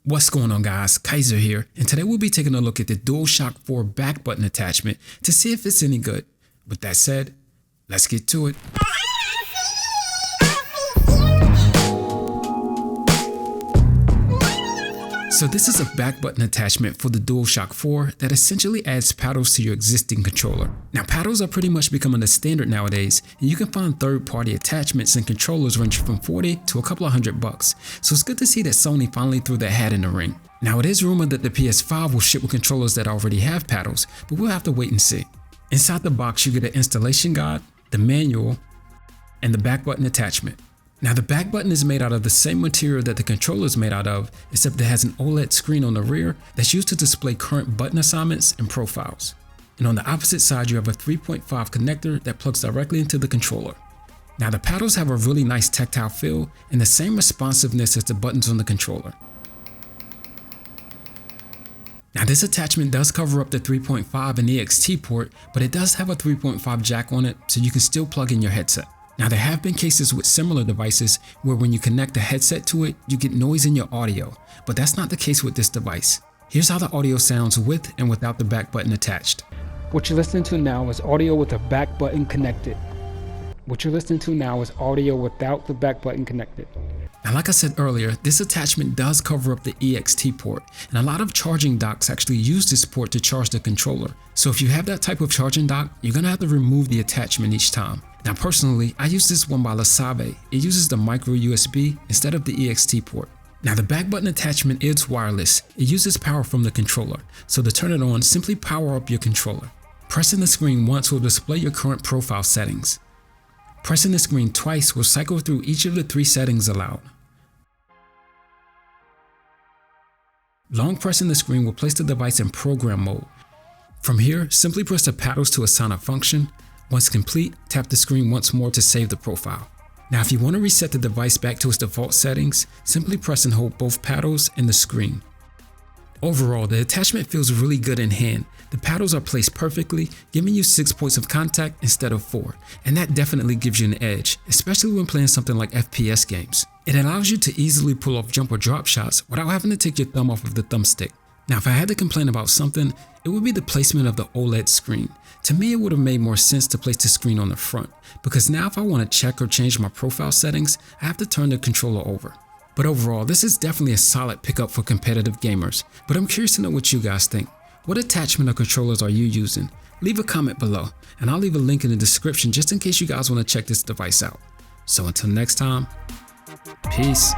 What's going on, guys? Kaiser here, and today we'll be taking a look at the Dualshock 4 back button attachment to see if it's any good. With that said, let's get to it. So this is a back button attachment for the Dualshock 4 that essentially adds paddles to your existing controller. Now, paddles are pretty much becoming the standard nowadays, and you can find third-party attachments and controllers ranging from $40 to a couple of $100. So it's good to see that Sony finally threw their hat in the ring. Now, it is rumored that the PS5 will ship with controllers that already have paddles, but we'll have to wait and see. Inside the box, you get an installation guide, the manual, and the back button attachment. Now, the back button is made out of the same material that the controller is made out of, except it has an OLED screen on the rear that's used to display current button assignments and profiles. And on the opposite side, you have a 3.5 connector that plugs directly into the controller. Now, the paddles have a really nice tactile feel and the same responsiveness as the buttons on the controller. Now, this attachment does cover up the 3.5 and EXT port, but it does have a 3.5 jack on it, so you can still plug in your headset. Now, there have been cases with similar devices where when you connect the headset to it, you get noise in your audio, but that's not the case with this device. Here's how the audio sounds with and without the back button attached. What you're listening to now is audio with the back button connected. What you're listening to now is audio without the back button connected. Now, like I said earlier, this attachment does cover up the EXT port, and a lot of charging docks actually use this port to charge the controller. So if you have that type of charging dock, you're gonna have to remove the attachment each time. Now, personally, I use this one by Lasuavy. It uses the micro USB instead of the EXT port. Now, the back button attachment is wireless. It uses power from the controller. So to turn it on, simply power up your controller. Pressing the screen once will display your current profile settings. Pressing the screen twice will cycle through each of the 3 settings allowed. Long pressing the screen will place the device in program mode. From here, simply press the paddles to assign a function. Once complete, tap the screen once more to save the profile. Now, if you want to reset the device back to its default settings, simply press and hold both paddles and the screen. Overall, the attachment feels really good in hand. The paddles are placed perfectly, giving you 6 points of contact instead of 4, and that definitely gives you an edge, especially when playing something like FPS games. It allows you to easily pull off jump or drop shots without having to take your thumb off of the thumbstick. Now, if I had to complain about something, it would be the placement of the OLED screen. To me, it would have made more sense to place the screen on the front, because now if I want to check or change my profile settings, I have to turn the controller over. But overall, this is definitely a solid pickup for competitive gamers, but I'm curious to know what you guys think. What attachment or controllers are you using? Leave a comment below, and I'll leave a link in the description just in case you guys want to check this device out. So until next time, peace.